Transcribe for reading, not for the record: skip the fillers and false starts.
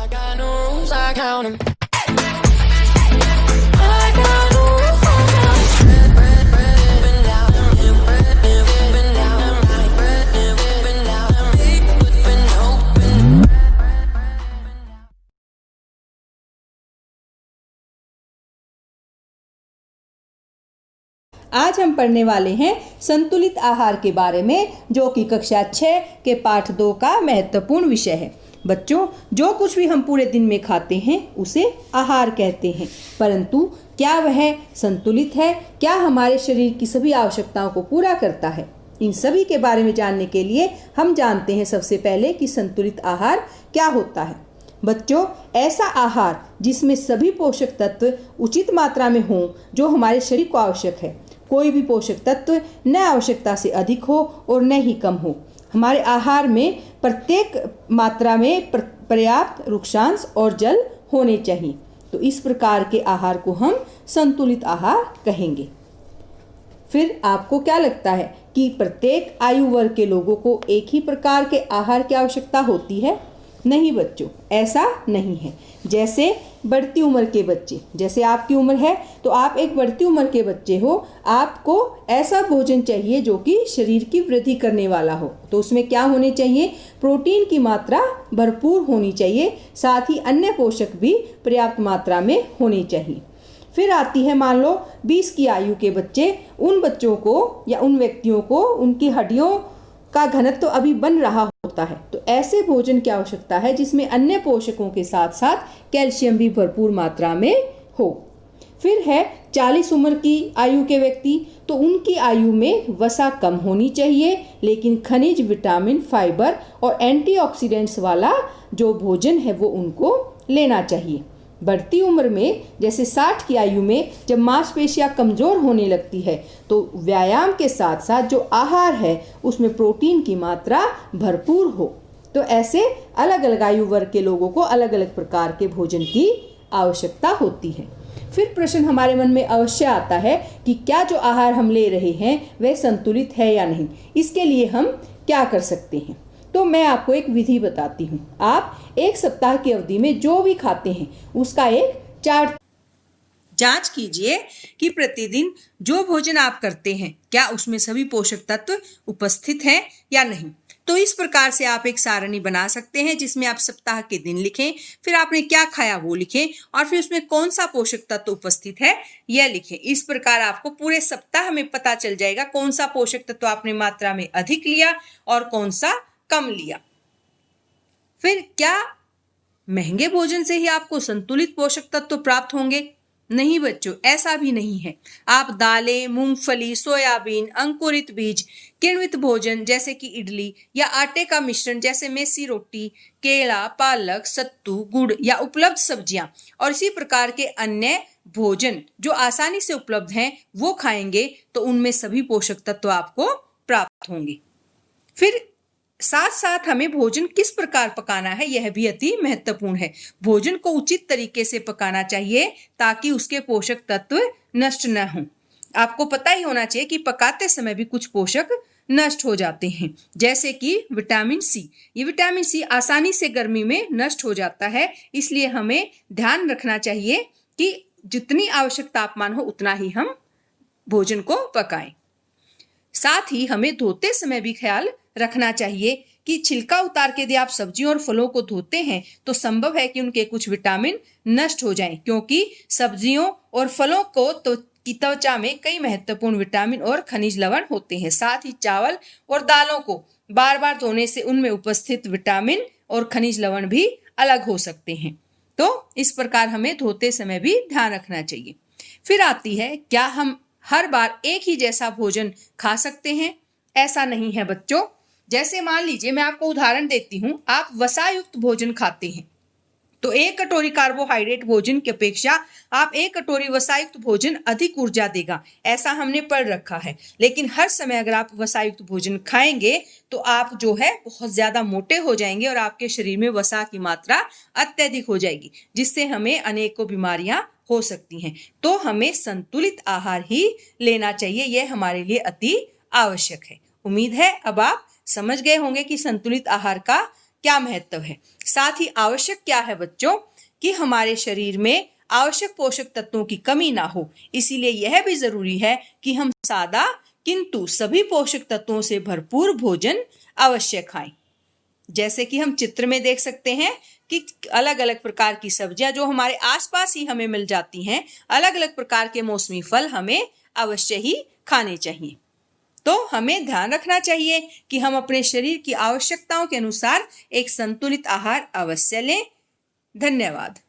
I got no rules, I count 'em. I got no rules, I count 'em. Bread, up and down, bread, up and down, right, bread, up and down, big and open. आज हम पढ़ने वाले हैं संतुलित आहार के बारे में, जो कि कक्षा 6 के पाठ 2 का महत्वपूर्ण विषय है। बच्चों, जो कुछ भी हम पूरे दिन में खाते हैं उसे आहार कहते हैं, परंतु क्या वह संतुलित है? क्या हमारे शरीर की सभी आवश्यकताओं को पूरा करता है? इन सभी के बारे में जानने के लिए हम जानते हैं सबसे पहले कि संतुलित आहार क्या होता है। बच्चों, ऐसा आहार जिसमें सभी पोषक तत्व उचित मात्रा में हों जो हमारे शरीर को आवश्यक है। कोई भी पोषक तत्व न आवश्यकता से अधिक हो और न ही कम हो। हमारे आहार में प्रत्येक मात्रा में पर्याप्त रुक्षांश और जल होने चाहिए। तो इस प्रकार के आहार को हम संतुलित आहार कहेंगे। फिर आपको क्या लगता है कि प्रत्येक आयु वर्ग के लोगों को एक ही प्रकार के आहार की आवश्यकता होती है? नहीं बच्चों, ऐसा नहीं है। जैसे बढ़ती उम्र के बच्चे, जैसे आपकी उम्र है तो आप एक बढ़ती उम्र के बच्चे हो, आपको ऐसा भोजन चाहिए जो कि शरीर की वृद्धि करने वाला हो। तो उसमें क्या होने चाहिए? प्रोटीन की मात्रा भरपूर होनी चाहिए, साथ ही अन्य पोषक भी पर्याप्त मात्रा में होने चाहिए। फिर आती है मान लो 20 की आयु के बच्चे। उन बच्चों को या उन व्यक्तियों को उनकी हड्डियों का घनत्व तो अभी बन रहा होता है, तो ऐसे भोजन की आवश्यकता है जिसमें अन्य पोषकों के साथ साथ कैल्शियम भी भरपूर मात्रा में हो। फिर है 40 उम्र की आयु के व्यक्ति, तो उनकी आयु में वसा कम होनी चाहिए, लेकिन खनिज, विटामिन, फाइबर और एंटीऑक्सीडेंट्स वाला जो भोजन है वो उनको लेना चाहिए। बढ़ती उम्र में जैसे 60 की आयु में जब मांसपेशियां कमज़ोर होने लगती है तो व्यायाम के साथ साथ जो आहार है उसमें प्रोटीन की मात्रा भरपूर हो। तो ऐसे अलग अलग आयु वर्ग के लोगों को अलग अलग प्रकार के भोजन की आवश्यकता होती है। फिर प्रश्न हमारे मन में अवश्य आता है कि क्या जो आहार हम ले रहे हैं वह संतुलित है या नहीं। इसके लिए हम क्या कर सकते हैं? तो मैं आपको एक विधि बताती हूँ। आप एक सप्ताह की अवधि में जो भी खाते हैं उसका एक चार्ट जांच कीजिए कि प्रतिदिन जो भोजन आप करते हैं क्या उसमें सभी पोषक तत्व उपस्थित हैं या नहीं। तो इस प्रकार से आप एक सारणी बना सकते हैं जिसमें आप सप्ताह के दिन लिखें, फिर आपने क्या खाया वो लिखें और फिर उसमें कौन सा पोषक तत्व उपस्थित है यह लिखें। इस प्रकार आपको पूरे सप्ताह में पता चल जाएगा कौन सा पोषक तत्व आपने मात्रा में अधिक लिया और कौन सा कम लिया। फिर क्या महंगे भोजन से ही आपको संतुलित पोषक तत्व प्राप्त होंगे? नहीं बच्चों, ऐसा भी नहीं है। आप दालें, मूंगफली, सोयाबीन, अंकुरित बीज, किण्वित भोजन जैसे कि इडली या आटे का मिश्रण जैसे मेसी रोटी, केला, पालक, सत्तू, गुड़ या उपलब्ध सब्जियां और इसी प्रकार के अन्य भोजन जो आसानी से उपलब्ध हैं वो खाएंगे तो उनमें सभी पोषक तत्व आपको प्राप्त होंगे। फिर साथ साथ हमें भोजन किस प्रकार पकाना है यह भी अति महत्वपूर्ण है। भोजन को उचित तरीके से पकाना चाहिए ताकि उसके पोषक तत्व नष्ट न हों। आपको पता ही होना चाहिए कि पकाते समय भी कुछ पोषक नष्ट हो जाते हैं, जैसे कि विटामिन सी। ये विटामिन सी आसानी से गर्मी में नष्ट हो जाता है, इसलिए हमें ध्यान रखना चाहिए कि जितनी आवश्यक तापमान हो उतना ही हम भोजन को पकाएं। साथ ही हमें धोते समय भी ख्याल रखना चाहिए कि छिलका उतार के यदि आप सब्जियों और फलों को धोते हैं तो संभव है कि उनके कुछ विटामिन नष्ट हो जाएं, क्योंकि सब्जियों और फलों की त्वचा में कई महत्वपूर्ण विटामिन और खनिज लवण होते हैं। साथ ही चावल और दालों को बार बार धोने से उनमें उपस्थित विटामिन और खनिज लवण भी अलग हो सकते हैं। तो इस प्रकार हमें धोते समय भी ध्यान रखना चाहिए। फिर आती है, क्या हम हर बार एक ही जैसा भोजन खा सकते हैं? ऐसा नहीं है बच्चों। जैसे मान लीजिए, मैं आपको उदाहरण देती हूँ, आप वसायुक्त भोजन खाते हैं तो एक कटोरी कार्बोहाइड्रेट भोजन की अपेक्षा आप एक कटोरी वसायुक्त भोजन अधिक ऊर्जा देगा, ऐसा हमने पढ़ रखा है। लेकिन हर समय अगर आप वसायुक्त भोजन खाएंगे तो आप जो है बहुत ज्यादा मोटे हो जाएंगे और आपके शरीर में वसा की मात्रा अत्यधिक हो जाएगी, जिससे हमें अनेकों बीमारियां हो सकती हैं। तो हमें संतुलित आहार ही लेना चाहिए, यह हमारे लिए अति आवश्यक है। उम्मीद है अब आप समझ गए होंगे कि संतुलित आहार का क्या महत्व है। साथ ही आवश्यक क्या है बच्चों कि हमारे शरीर में आवश्यक पोषक तत्वों की कमी ना हो। इसीलिए यह भी जरूरी है कि हम सादा किंतु सभी पोषक तत्वों से भरपूर भोजन अवश्य खाएं। जैसे कि हम चित्र में देख सकते हैं कि अलग अलग प्रकार की सब्जियां जो हमारे आसपास ही हमें मिल जाती हैं, अलग अलग प्रकार के मौसमी फल हमें अवश्य ही खाने चाहिए। तो हमें ध्यान रखना चाहिए कि हम अपने शरीर की आवश्यकताओं के अनुसार एक संतुलित आहार अवश्य लें। धन्यवाद।